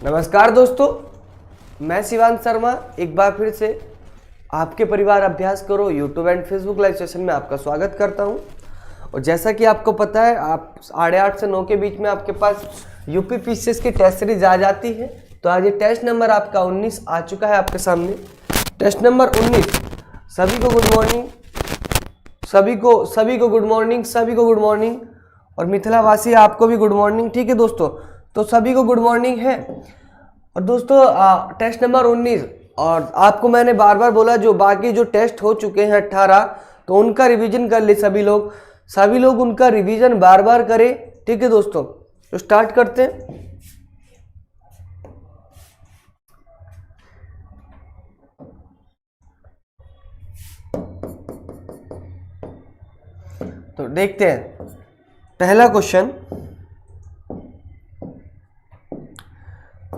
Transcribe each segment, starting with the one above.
नमस्कार दोस्तों, मैं शिवांश शर्मा एक बार फिर से आपके परिवार अभ्यास करो YouTube and Facebook live session में आपका स्वागत करता हूं। और जैसा कि आपको पता है, आप 8:30 से 9 के बीच में आपके पास यूपी पीसीएस की टेस्ट सीरीज आ जाती है। तो आज ये टेस्ट नंबर आपका 19 आ चुका है आपके सामने। Test number 19। सभी को गुड मॉर्निंग, सभी को गुड मॉर्निंग और मिथिलावासी आपको भी गुड मॉर्निंग। ठीक है दोस्तों, तो सभी को गुड मॉर्निंग है। और दोस्तों टेस्ट नंबर 19, और आपको मैंने बार बार बोला जो बाकी जो टेस्ट हो चुके हैं 18, तो उनका रिवीजन कर ले सभी लोग उनका रिवीजन बार बार करें। ठीक है दोस्तों, तो स्टार्ट करते हैं। तो देखते हैं पहला क्वेश्चन।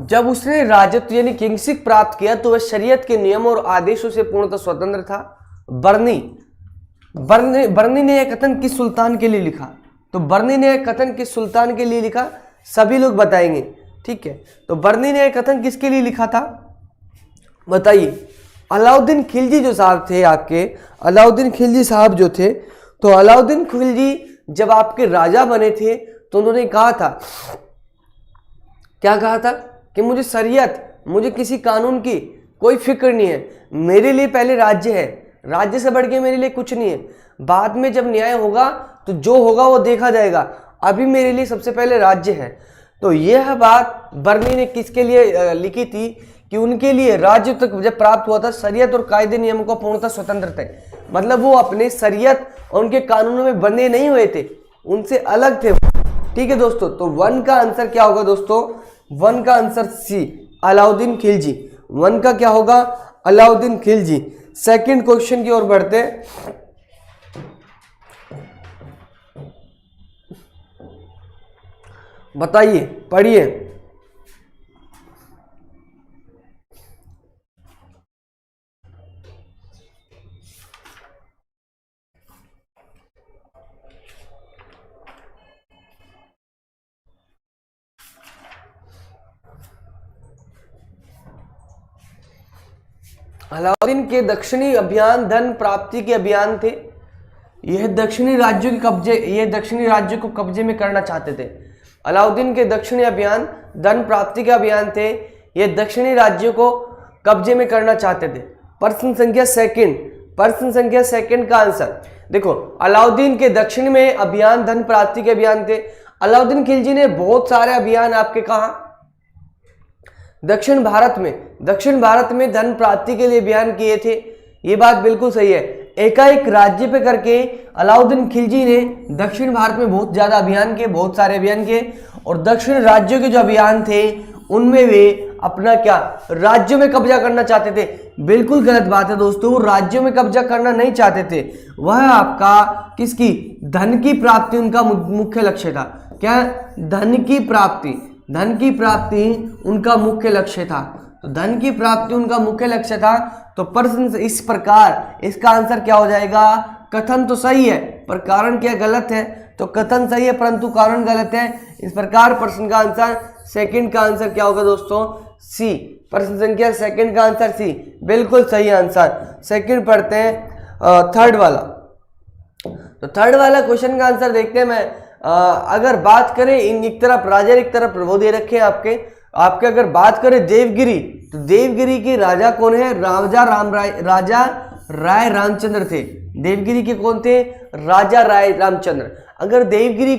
जब उसने राजत्व यानी किंगशिप प्राप्त किया तो वह शरीयत के नियमों और आदेशों से पूर्णतः स्वतंत्र था। बर्नी ने यह कथन किस सुल्तान के लिए लिखा? तो बर्नी ने यह कथन किस सुल्तान के लिए लिखा? सभी लोग बताएंगे। ठीक है, तो बर्नी ने यह कथन किसके लिए लिखा था बताइए। अलाउद्दीन खिलजी जो साहब थे आपके, अलाउद्दीन खिलजी साहब जो थे, तो अलाउद्दीन खिलजी जब आपके राजा बने थे तो उन्होंने कहा था, क्या कहा था कि मुझे शरीयत, मुझे किसी कानून की कोई फिक्र नहीं है, मेरे लिए पहले राज्य है, राज्य से बढ़ के मेरे लिए कुछ नहीं है, बाद में जब न्याय होगा तो जो होगा वो देखा जाएगा, अभी मेरे लिए सबसे पहले राज्य है। तो यह बात बर्नी ने किसके लिए लिखी थी कि उनके लिए राज्य तक जब प्राप्त हुआ था, शरीयत और कायदे नियमों को पूर्णतः स्वतंत्र थे। मतलब वो अपने शरीयत और उनके कानूनों में बंधे नहीं हुए थे, उनसे अलग थे। ठीक है दोस्तों, तो 1 का आंसर क्या होगा दोस्तों? 1 का आंसर सी, अलाउद्दीन खिलजी। 1 का क्या होगा? अलाउद्दीन खिलजी। सेकंड क्वेश्चन की ओर बढ़ते हैं। बताइए, पढ़िए। अलाउद्दीन के दक्षिणी अभियान धन प्राप्ति के अभियान थे। यह दक्षिणी राज्यों को कब्जे में करना चाहते थे। अलाउद्दीन के दक्षिणी अभियान धन प्राप्ति के अभियान थे, यह दक्षिणी राज्यों को कब्जे में करना चाहते थे। प्रश्न संख्या सेकंड का आंसर देखो, अलाउद्दीन के दक्षिण में अभियान धन प्राप्ति के अभियान थे। अलाउद्दीन खिलजी ने बहुत सारे अभियान आपके कहा दक्षिण भारत में धन प्राप्ति के लिए अभियान किए थे। ये बात बिल्कुल सही है। एकाएक राज्य पे करके अलाउद्दीन खिलजी ने दक्षिण भारत में बहुत ज्यादा अभियान किए, बहुत सारे अभियान किए, और दक्षिण राज्यों के जो अभियान थे उनमें वे अपना क्या राज्यों में कब्जा करना चाहते थे। बिल्कुल गलत बात है दोस्तों, वो राज्यों में कब्जा करना नहीं चाहते थे, वह आपका किसकी धन की प्राप्ति उनका मुख्य लक्ष्य था। क्या? धन की प्राप्ति उनका मुख्य लक्ष्य था। तो धन की प्राप्ति उनका मुख्य लक्ष्य था। तो प्रश्न इस प्रकार, इसका आंसर क्या हो जाएगा? कथन तो सही है पर कारण क्या गलत है? तो कथन सही है परंतु कारण गलत है। इस प्रकार प्रश्न का आंसर सेकंड का आंसर क्या होगा दोस्तों? सी। प्रश्न संख्या सेकंड का आंसर सी, बिल्कुल सही आंसर। सेकंड पढ़ते हैं थर्ड वाला। तो थर्ड वाला क्वेश्चन का आंसर देखते हैं। मैं अगर बात करें एक तरफ राजा, एक तरफ वो दे रखे हैं आपके अगर बात करें देवगिरी, तो देवगिरी के राजा कौन है? राजा राय रामचंद्र थे। देवगिरी के कौन थे? राजा राय रामचंद्र। अगर देवगिरी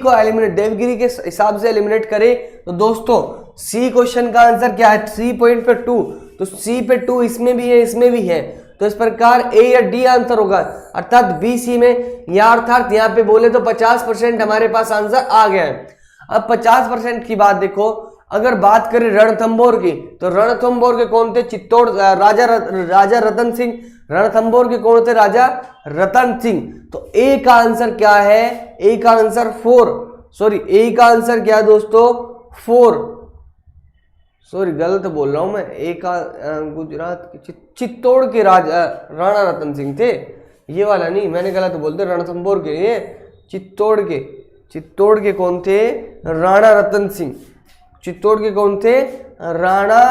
के हिसाब से एलिमिनेट करें तो दोस्तों सी क्वेश्चन का आंसर क्या है? 3.2। तो सी पे 2 इसमें भी है, इसमें भी है। तो इस प्रकार ए या डी आंसर होगा, अर्थात बी सी में, या अर्थात यहाँ पे बोले तो 50% हमारे पास आंसर आ गया है। अब 50% की बात देखो, अगर बात करें रणथंभौर की, तो रणथंभौर के कौन थे? चित्तौड़ राजा रतन सिंह। रणथंभौर के कौन थे? राजा रतन सिंह। तो ए का आंसर क्या है? ए का आंसर 4, सॉरी ए का आंसर क्या है दोस्तों? 4, सॉरी गलत बोल रहा हूं मैं। ए का गुजरात के चित्तौड़ के राजा राणा रतन सिंह थे, ये वाला नहीं, मैंने गलत बोल दिया। रणथंभौर के, ये चित्तौड़ के कौन थे? राणा रतन सिंह। चित्तौड़ के कौन थे? राणा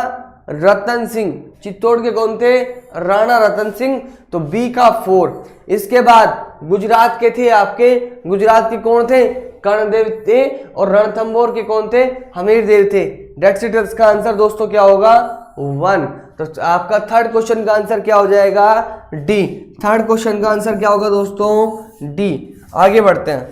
रतन सिंह। चित्तौड़ के कौन थे? राणा रतन सिंह। तो बी का 4। इसके बाद गुजरात के थे आपके, गुजरात के कौन थे? कर्णदेव थे। और रणथंभौर के कौन थे? हमीरदेव थे। That's it. इसका आंसर दोस्तों क्या होगा? 1। तो आपका थर्ड क्वेश्चन का आंसर क्या हो जाएगा? डी। थर्ड क्वेश्चन का आंसर क्या होगा दोस्तों? डी। आगे बढ़ते हैं।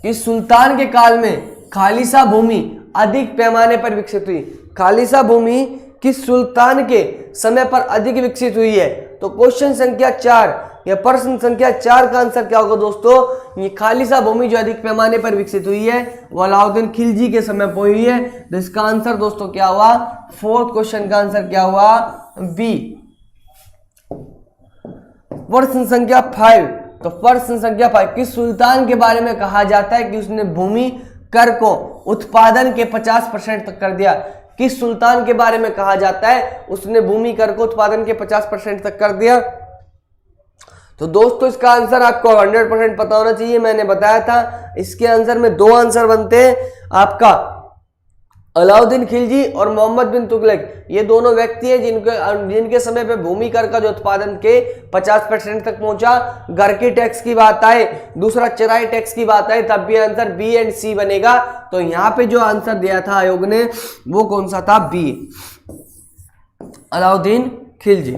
इस सुल्तान के काल में खालिसा भूमि अधिक पैमाने पर विकसित हुई। खालिसा भूमि किस सुल्तान के समय पर अधिक विकसित हुई है? तो क्वेश्चन संख्या 4 या प्रश्न संख्या 4 का आंसर क्या होगा दोस्तों? ये खालिसा भूमि जो अधिक पैमाने पर विकसित हुई है वो अलाउद्दीन खिलजी के समय पर हुई है। तो इसका आंसर दोस्तों क्या हुआ? फोर्थ क्वेश्चन का आंसर क्या हुआ? बी। प्रश्न संख्या 5। तो प्रश्न संख्या 5, किस सुल्तान के बारे में कहा जाता है कि उसने भूमि कर को उत्पादन के 50% तक कर दिया? किस सुल्तान के बारे में कहा जाता है उसने भूमि कर को उत्पादन के 50% तक कर दिया? तो दोस्तों इसका आंसर आपको 100% पता होना चाहिए। मैंने बताया था इसके आंसर में 2 आंसर बनते हैं आपका। अलाउद्दीन खिलजी और मोहम्मद बिन तुगलक, ये दोनों व्यक्ति हैं जिनके समय पे भूमि कर का जो उत्पादन के 50% तक पहुंचा। घर की टैक्स की बात आए, दूसरा चराई टैक्स की बात आए, तब भी आंसर बी एंड सी बनेगा। तो यहाँ पे जो आंसर दिया था आयोग ने वो कौन सा था? बी, अलाउद्दीन खिलजी।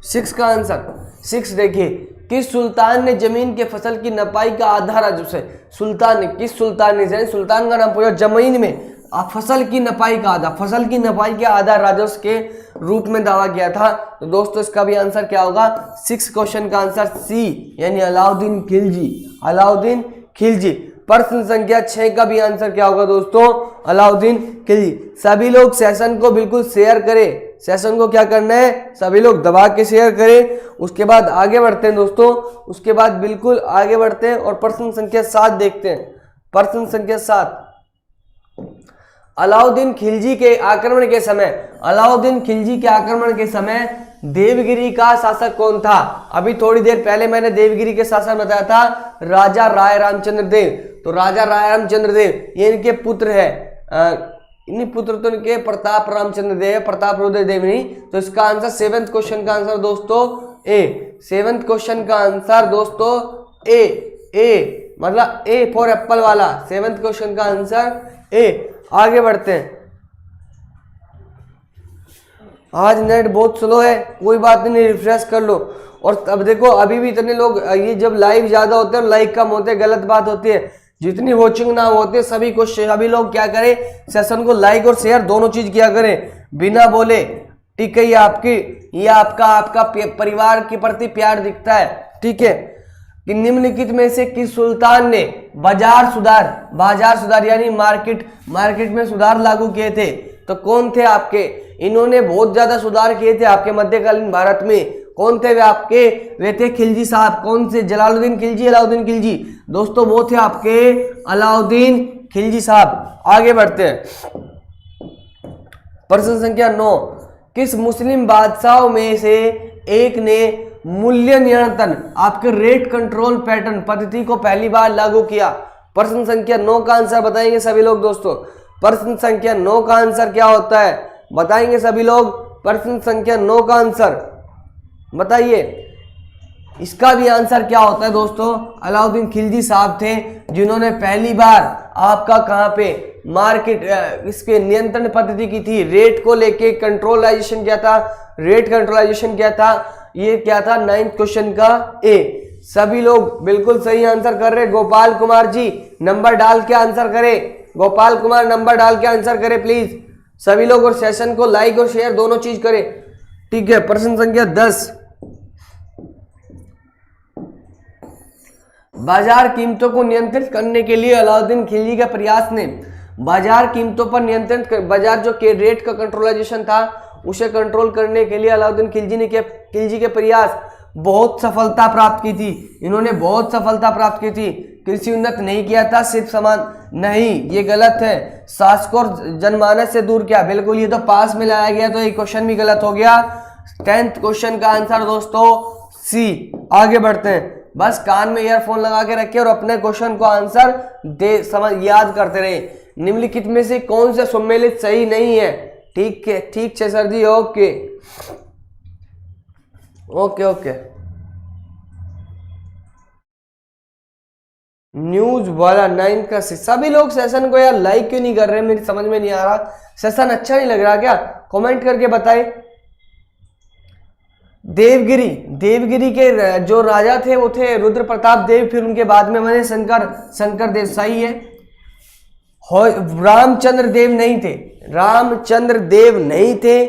6 का आंसर 6 देखिए, किस सुल्तान ने जमीन के फसल की नपाई का आधा राजस्व से? सुल्तान ने, किस सुल्तान ने? सुल्तान का नाम पूछा। जमीन में फसल की नपाई का आधा, फसल की नपाई के आधा राजस्व के रूप में दावा किया था। तो दोस्तों इसका भी आंसर क्या होगा? 6 क्वेश्चन का आंसर सी, यानी अलाउद्दीन खिलजी। अलाउद्दीन खिलजी। प्रश्न संख्या 6 का भी आंसर क्या होगा दोस्तों? अलाउद्दीन खिलजी। सभी लोग सेशन को बिल्कुल शेयर करें। सेशन को क्या करना है? सभी लोग दबा के शेयर करें। उसके बाद आगे बढ़ते हैं दोस्तों, उसके बाद बिल्कुल आगे बढ़ते हैं और प्रश्न संख्या 7 देखते हैं। प्रश्न संख्या 7, अलाउद्दीन खिलजी के आक्रमण के समय, अलाउद्दीन खिलजी के आक्रमण के समय देवगिरी का शासक कौन था? अभी थोड़ी देर पहले मैंने देवगिरी के शासक बताया था, राजा राय रामचंद्र देव। तो राजा राय रामचंद्र देव ये इनके पुत्र है। इन्हीं पुत्र तो इनके प्रताप रामचंद्र देव, प्रताप रुद्र देव नहीं। तो इसका आंसर 7th क्वेश्चन का आंसर दोस्तों ए। 7th क्वेश्चन का आंसर दोस्तों ए। ए मतलब ए फॉर एप्पल वाला। 7th क्वेश्चन का आंसर ए। आगे बढ़ते हैं। आज नेट बहुत स्लो है, कोई बात नहीं, रिफ्रेश कर लो। और अब देखो अभी भी इतने लोग, ये जब लाइव ज्यादा होते हैं लाइक कम होते हैं, गलत बात होती है। जितनी वॉचिंग ना होते सभी लोग क्या करें? सेशन को लाइक और शेयर दोनों चीज किया करें बिना बोले। ठीक है, ये आपका परिवार के प्रति प्यार दिखता है। ठीक है, कि निम्नलिखित में से किस सुल्तान ने बाजार सुधार यानी मार्केट में सुधार लागू किए थे? तो कौन थे आपके? इन्होंने बहुत ज्यादा सुधार किए थे आपके मध्यकालीन भारत में। कौन थे वे आपके? वे थे खिलजी साहब। कौन से? जलालुद्दीन खिलजी, अलाउद्दीन खिलजी। दोस्तों वो थे आपके अलाउद्दीन खिलजी साहब। आगे बढ़ते हैं। प्रश्न संख्या 9, किस मुस्लिम बादशाहों में से एक ने मूल्य नियंत्रण आपके रेट कंट्रोल पैटर्न पद्धति को पहली बार लागू किया? प्रश्न संख्या 9 का आंसर बताएंगे सभी लोग दोस्तों। प्रश्न संख्या 9 का आंसर क्या होता है बताएंगे सभी लोग। प्रश्न संख्या 9 का आंसर बताइए। इसका भी आंसर क्या होता है दोस्तों? अलाउद्दीन खिलजी साहब थे जिन्होंने पहली बार आपका कहां पे मार्केट इसके नियंत्रण पद्धति की थी। रेट को लेके कंट्रोलाइजेशन किया था, रेट कंट्रोलाइजेशन किया था। ये क्या था? 9th क्वेश्चन का ए। सभी लोग बिल्कुल सही आंसर कर रहे। गोपाल कुमार जी नंबर डाल के आंसर करें। गोपाल कुमार नंबर डाल के आंसर करें प्लीज सभी लोग, और सेशन को लाइक और शेयर दोनों चीज करें। ठीक है, प्रश्न संख्या 10, बाजार कीमतों को नियंत्रित करने के लिए अलाउद्दीन खिलजी के प्रयास ने बाजार कीमतों पर नियंत्रण, बाजार जो के रेट का कंट्रोलाइजेशन था उसे कंट्रोल करने के लिए अलाउद्दीन खिलजी के प्रयास बहुत सफलता प्राप्त की थी। इन्होंने बहुत सफलता प्राप्त की थी। कृषि उन्नत नहीं किया था, सिर्फ समान नहीं, ये गलत है। शासकों और जनमानस से दूर किया, बिल्कुल ये तो पास में लाया गया, तो ये क्वेश्चन भी गलत हो गया। 10th क्वेश्चन का आंसर दोस्तों सी। आगे बढ़ते हैं। बस कान में ईयरफोन लगा के रखे और अपने क्वेश्चन को आंसर दे समझ याद करते रहे। निम्नलिखित में से कौन सा सम्मिलित सही नहीं है? ठीक है, ठीक है सर जी, ओके ओके ओके। न्यूज वाला 9 का सभी लोग सेशन को यार लाइक क्यों नहीं कर रहे? मेरी समझ में नहीं आ रहा, सेशन अच्छा नहीं लग रहा क्या? कमेंट करके बताएं। देवगिरी के जो राजा थे वो थे रुद्र प्रताप देव, फिर उनके बाद में बने शंकर देव। सही है। रामचंद्र देव नहीं थे,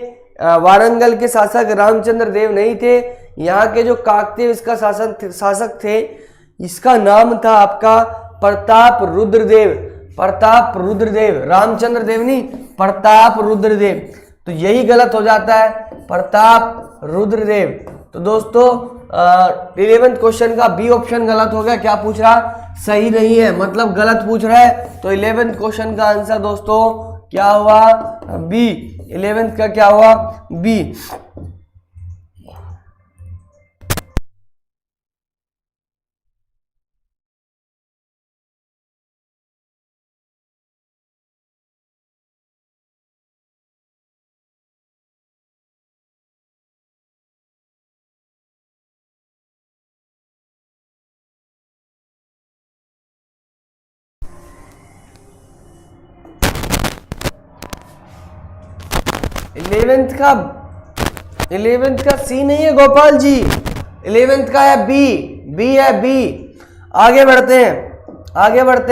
वारंगल के शासक रामचंद्र देव नहीं थे। यहाँ के जो काकतीय इसका शासक थे, इसका नाम था आपका प्रताप रुद्रदेव, रामचंद्र देव नहीं, प्रताप रुद्रदेव। तो यही गलत हो जाता है, प्रताप रुद्रदेव। तो दोस्तों 11th क्वेश्चन का बी ऑप्शन गलत हो गया। क्या पूछ रहा? सही नहीं है, मतलब गलत पूछ रहा है। तो 11th क्वेश्चन का आंसर दोस्तों क्या हुआ? बी। 11th का क्या हुआ? बी। इलेवेंथ का सी नहीं है गोपाल जी, 11th का है बी है बी। आगे बढ़ते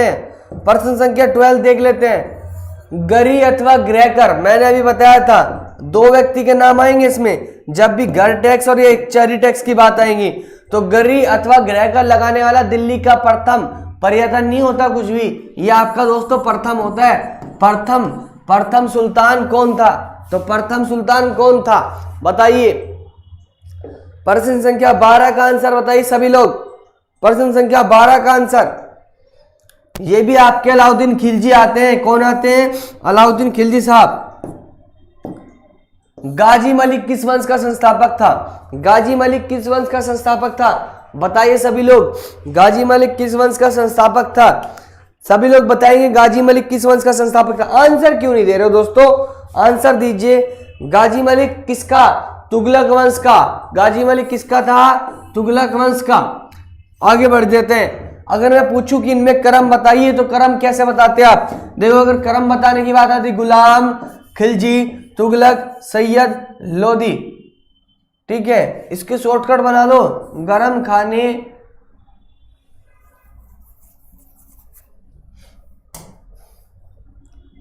हैं। प्रश्न संख्या 12 देख लेते हैं। गरी अथवा ग्रहकर, मैंने अभी बताया था 2 व्यक्ति के नाम आएंगे इसमें। जब भी घर टैक्स और ये चेरी टैक्स की बात आएगी तो गरी अथवा ग्रहकर लगाने वाला दिल्ली का प्रथम पर्यटन नहीं होता कुछ भी, ये आपका दोस्तों प्रथम होता है। प्रथम सुल्तान कौन था? तो प्रथम सुल्तान कौन था बताइए। प्रश्न संख्या 12 का आंसर बताइए सभी लोग। प्रश्न संख्या 12 का आंसर, ये भी आपके अलाउद्दीन खिलजी आते हैं। कौन आते हैं? अलाउद्दीन खिलजी साहब। गाजी मलिक किस वंश का संस्थापक था? बताइए सभी लोग, गाजी मलिक किस वंश का संस्थापक था? सभी लोग बताएंगे गाजी मलिक किस वंश का संस्थापक था। आंसर क्यों नहीं दे रहे हो दोस्तों? आंसर दीजिए। गाजी मलिक किसका? तुगलक वंश का। गाजी मलिक किसका था? तुगलक वंश का। आगे बढ़ जाते हैं। अगर मैं पूछूं कि इनमें क्रम बताइए तो क्रम कैसे बताते आप? देखो, अगर क्रम बताने की बात आती, गुलाम, खिलजी, तुगलक, सैयद, लोधी। ठीक है, इसके शॉर्टकट बना लो। गरम खाने,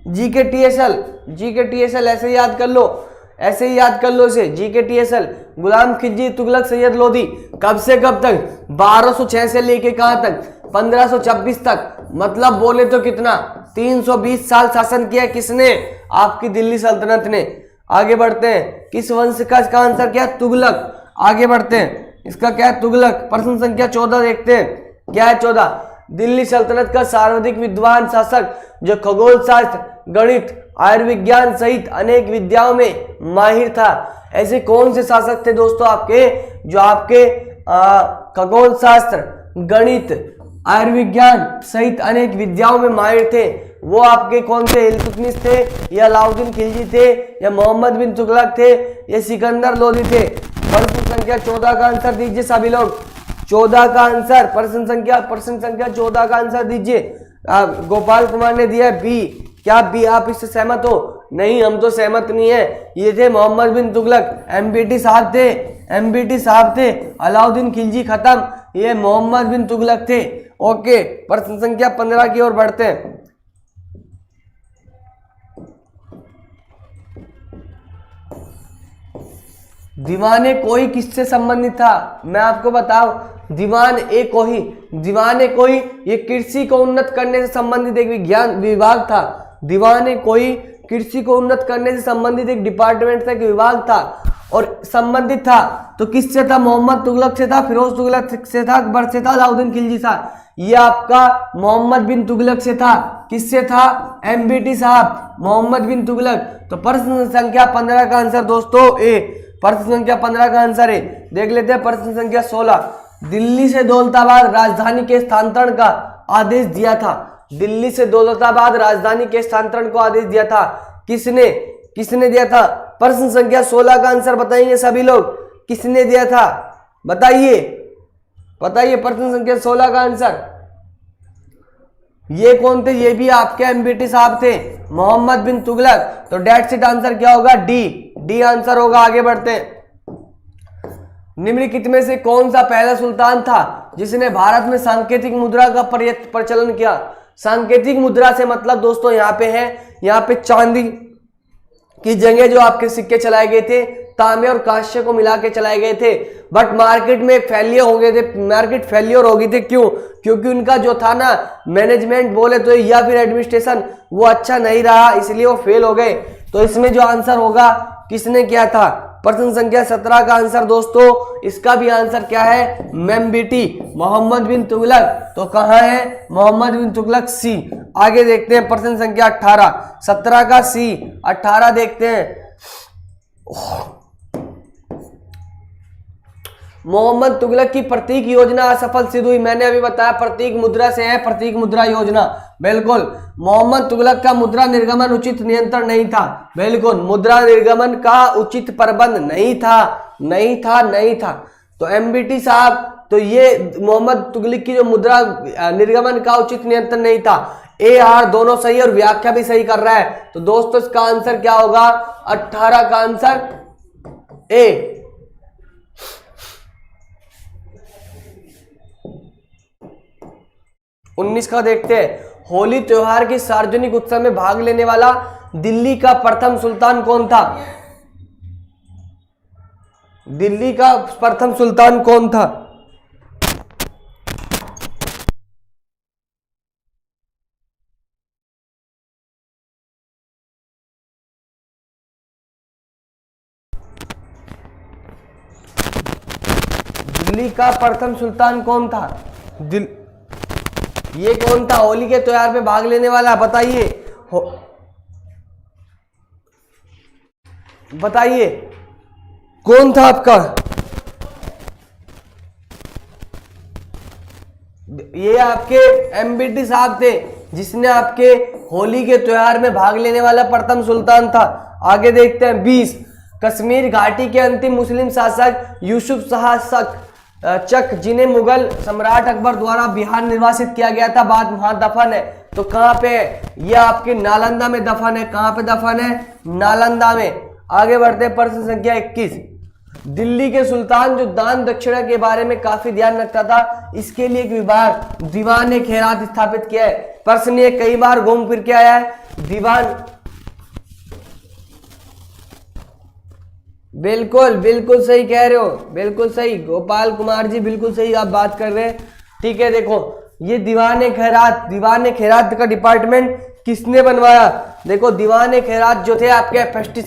जीके टीएसएल ऐसे याद कर लो इसे। जीके टीएसएल, गुलाम, खिलजी, तुगलक, सैयद, लोधी। कब से कब तक? 1206 से लेके कहां तक? 1526 तक। मतलब बोले तो कितना? 320 साल शासन किया किसने? आपकी दिल्ली सल्तनत ने। आगे बढ़ते हैं। किस वंश का? इसका आंसर क्या है? तुगलक। आगे बढ़ते हैं, इसका क्या है? तुगलक। प्रश्न संख्या 14 देखते हैं, क्या है 14? दिल्ली सल्तनत का सर्वाधिक विद्वान शासक जो खगोल शास्त्र, गणित, आयुर्विज्ञान सहित अनेक विद्याओं में माहिर था। ऐसे कौन से शासक थे दोस्तों आपके, जो आपके खगोल शास्त्र, गणित, आयुर्विज्ञान सहित अनेक विद्याओं में माहिर थे? वो आपके कौन से? इल्तुतमिश थे, या अलाउद्दीन खिलजी थे, या मोहम्मद बिन तुगलक थे, या सिकंदर लोधी थे? प्रश्न संख्या 14 का आंसर दीजिए सभी लोग। 14 का आंसर, प्रश्न संख्या 14 का आंसर दीजिए। गोपाल कुमार ने दिया बी। क्या बी? आप इससे सहमत हो? नहीं, हम तो सहमत नहीं है। ये थे मोहम्मद बिन तुगलक, एमबीटी साहब थे। अलाउद्दीन खिलजी खत्म, ये मोहम्मद बिन तुगलक थे। ओके, प्रश्न संख्या 15 की ओर बढ़ते हैं। दीवाने कोई किससे संबंधित था? मैं आपको बताऊं, दीवाने कोई ये कृषि को उन्नत करने से संबंधित एक विभाग था। दीवाने कोई कृषि को उन्नत करने से संबंधित एक डिपार्टमेंट था, एक विभाग था, और संबंधित था तो किससे था? मोहम्मद तुगलक से था, फिरोज तुगलक से था, अकबर से था, अलाउद्दीन खिलजी था। ये आपका मोहम्मद बिन तुगलक से था। किससे था? एमबीटी साहब, मोहम्मद बिन तुगलक। तो प्रश्न संख्या 15 का आंसर दोस्तों ए। प्रश्न संख्या 15 का आंसर है। देख लेते हैं प्रश्न संख्या 16। दिल्ली से दौलताबाद राजधानी के स्थानांतरण का आदेश दिया था? दिल्ली से दौलताबाद राजधानी के स्थानांतरण को आदेश दिया था किसने? किसने दिया था? प्रश्न संख्या 16 का आंसर बताएंगे सभी लोग, किसने दिया था? बताइए बताइए, प्रश्न संख्या 16 का आंसर। ये कौन थे? ये भी आपके एमबीटी साहब थे, मोहम्मद बिन तुगलक। तो डेट सीट आंसर क्या होगा? डी आंसर होगा। आगे बढ़ते हैं। निम्नलिखित में से कौन सा पहला सुल्तान था जिसने भारत में सांकेतिक मुद्रा का प्रचलन किया? सांकेतिक मुद्रा से मतलब दोस्तों यहाँ पे है, यहाँ पे चांदी की जगह जो आपके सिक्के चलाए गए थे तांबे और कांस्य को मिला के चलाए गए थे, बट मार्केट में फेलियर हो गए थे, मार्केट फेलियर हो गई थी। क्यों? क्योंकि उनका जो था ना मैनेजमेंट बोले तो या फिर एडमिनिस्ट्रेशन वो अच्छा नहीं रहा, इसलिए वो फेल हो गए। तो इसमें जो आंसर होगा किसने किया था? प्रश्न संख्या 17 का आंसर दोस्तों, इसका भी आंसर क्या है? मेम्बिटी, मोहम्मद बिन तुगलक। तो कहां है मोहम्मद बिन तुगलक? सी। आगे देखते हैं प्रश्न संख्या 18, 17 का सी, 18 देखते हैं। मोहम्मद तुगलक की प्रतीक योजना असफल सिद्ध हुई। मैंने अभी बताया प्रतीक मुद्रा से है, प्रतीक मुद्रा योजना। बिल्कुल। मोहम्मद तुगलक का मुद्रा निर्गमन उचित नियंत्रण नहीं था। बिल्कुल, मुद्रा निर्गमन का उचित प्रबंध नहीं था। तो एमबीटी साहब, तो ये मोहम्मद तुगलक की जो मुद्रा निर्गमन का उचित नियंत्रण नहीं था। ए आर दोनों सही और व्याख्या भी सही कर रहा है। तो दोस्तों इसका आंसर क्या होगा? 18 का आंसर ए। 19 का देखते हैं। होली त्योहार के सार्वजनिक उत्सव में भाग लेने वाला दिल्ली का प्रथम सुल्तान कौन था? दिल्ली का प्रथम सुल्तान कौन था? दिल्ली का प्रथम सुल्तान कौन था? ये कौन था होली के त्योहार पे भाग लेने वाला? बताइए बताइए कौन था आपका? ये आपके एमबीटी साहब थे, जिसने आपके होली के त्योहार में भाग लेने वाला प्रथम सुल्तान था। आगे देखते हैं 20। कश्मीर घाटी के अंतिम मुस्लिम शासक यूसुफ शाह चक, जिन्हें मुगल सम्राट अकबर द्वारा बिहार निर्वासित किया गया था, बाद वहां दफन है। तो कहां पे है? यह आपके नालंदा में दफन है। कहां पे दफन है? नालंदा में। आगे बढ़ते हैं प्रश्न संख्या 21। दिल्ली के सुल्तान जो दान दक्षिणा के बारे में काफी ध्यान रखता था, इसके लिए एक विभाग दीवान खैरात स्थापित किया है। प्रश्न ये कई बार घूम फिर के आया है। दीवान, बिल्कुल सही कह रहे हो, बिल्कुल सही गोपाल कुमार जी, बिल्कुल सही आप बात कर रहे हैं। ठीक है, देखो ये दीवान खैरात का डिपार्टमेंट किसने बनवाया? देखो दीवान खैरात जो थे आपके एफएसटी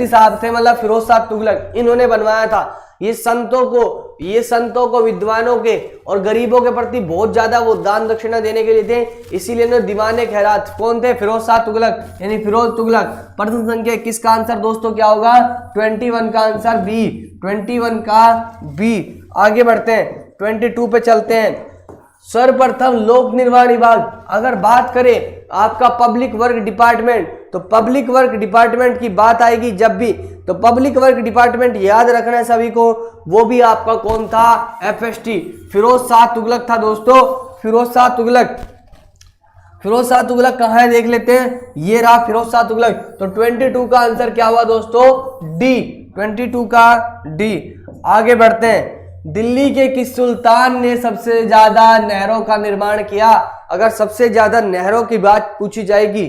साहब थे, मतलब फिरोज शाह तुगलक, इन्होंने बनवाया था। ये संतों को विद्वानों के और गरीबों के प्रति बहुत ज्यादा वो दान दक्षिणा देने के लिए थे, इसीलिए इन्होंने दीवान खैरात, कौन थे? फिरोज शाह तुगलक, यानी फिरोज तुगलक। प्रश्न संख्या 21 का आंसर दोस्तों क्या होगा? 21 का आंसर बी, 21 का बी। आगे बढ़ते हैं 22 पे चलते हैं। सर्वप्रथम लोक निर्माण विभाग, अगर बात करें आपका पब्लिक वर्क डिपार्टमेंट, तो पब्लिक वर्क डिपार्टमेंट की बात आएगी जब भी, तो पब्लिक वर्क डिपार्टमेंट याद रखना है सभी को, वो भी आपका कौन था? एफएसटी, फिरोज शाह तुगलक था दोस्तों। फिरोज शाह तुगलक कहाँ है देख लेते हैं। ये रहा फिरोज शाह तुगलक। तो 22 का आंसर क्या हुआ दोस्तों? डी, 22 का डी। आगे बढ़ते हैं। दिल्ली के किस सुल्तान ने सबसे ज्यादा नहरों का निर्माण किया? अगर सबसे ज्यादा नहरों की बात पूछी जाएगी,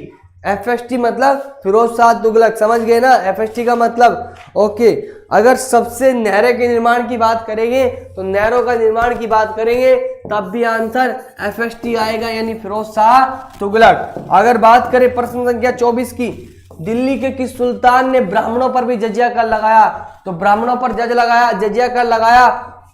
एफएसटी मतलब फिरोज शाह तुगलक, समझ गए ना एफएसटी का मतलब? ओके, अगर सबसे नहरें के निर्माण की बात करेंगे, तो नहरों का निर्माण की बात करेंगे, तब भी आंसर एफएसटी आएगा, यानी फिरोज शाह तुगलक। अगर बात करें प्रश्न संख्या 24 की, दिल्ली के किस सुल्तान ने ब्राह्मणों पर भी जजिया कर लगाया? तो ब्राह्मणों पर जजिया कर लगाया,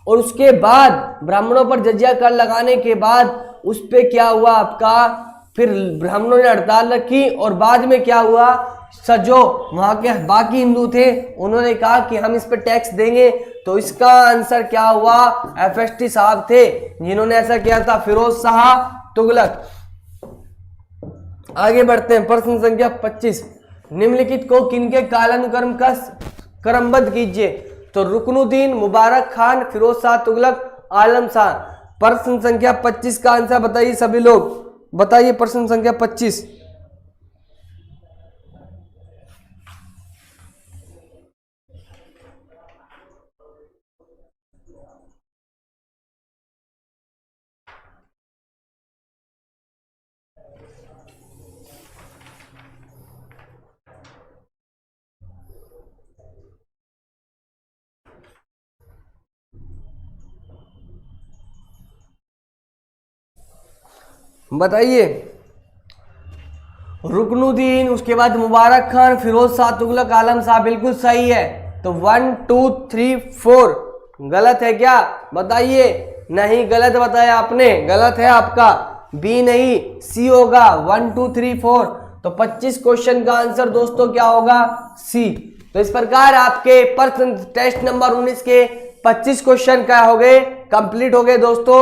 और उसके बाद ब्राह्मणों पर जजिया कर लगाने के बाद उस पे क्या हुआ आपका? फिर ब्राह्मणों ने हड़ताल रखी, और बाद में क्या हुआ? जो वहां के बाकी हिंदू थे उन्होंने कहा कि हम इस पे टैक्स देंगे, तो इसका आंसर क्या हुआ? FST साहब थे जिन्होंने ऐसा किया था, फिरोज शाह तुगलक। आगे बढ़ते हैं, प्रश्न संख्या 25, निम्नलिखित को किनके कालानुक्रम का क्रमबद्ध कीजिए। तो रुकनुद्दीन, मुबारक खान, फिरोज शाह तुगलक, आलम शाह। प्रश्न संख्या 25 का आंसर बताइए सभी लोग, बताइए प्रश्न संख्या 25। बताइए, रुकनुद्दीन, उसके बाद मुबारक खान, फिरोज शाह तुगलक, आलम शाह, बिल्कुल सही है। तो 1 2 3 4 गलत है क्या? बताइए। नहीं, गलत बताया आपने, गलत है आपका, बी नहीं, सी होगा। 1 2 3 4। तो 25 क्वेश्चन का आंसर दोस्तों क्या होगा? सी। तो इस प्रकार आपके प्रश्न टेस्ट नंबर 19 के 25 क्वेश्चन क्या हो गए? कंप्लीट हो गए दोस्तों।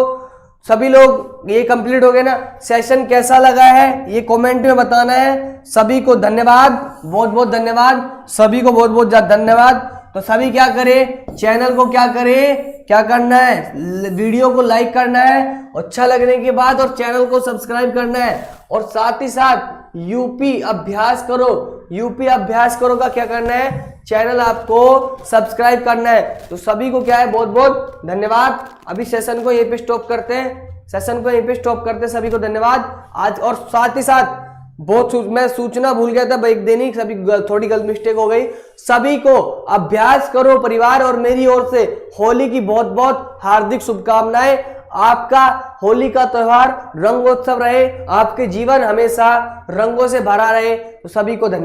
सभी लोग ये कंप्लीट हो गए ना? सेशन कैसा लगा है ये कमेंट में बताना है। सभी को धन्यवाद, बहुत बहुत धन्यवाद, सभी को बहुत बहुत धन्यवाद। तो सभी क्या करें, चैनल को क्या करें, क्या करना है, वीडियो को लाइक करना है अच्छा लगने के बाद, और चैनल को सब्सक्राइब करना है, और साथ ही साथ यूपी अभ्यास करो, यूपी अभ्यास करो का क्या करना है, चैनल आपको सब्सक्राइब करना है। तो सभी को क्या है, बहुत बहुत धन्यवाद। अभी सेशन को यहीं पे स्टॉप करते हैं, सेशन को यहीं पे स्टॉप करते हैं। सभी को धन्यवाद आज। और साथ ही साथ मैं सूचना भूल गया था एक दिन ही, सभी थोड़ी गलत मिस्टेक हो गई। सभी को अभ्यास करो परिवार, और मेरी ओर से होली की बहुत बहुत हार्दिक शुभकामनाएं। आपका होली का त्योहार रंगोत्सव रहे, आपके जीवन हमेशा रंगों से भरा रहे। तो सभी को धन्यवाद।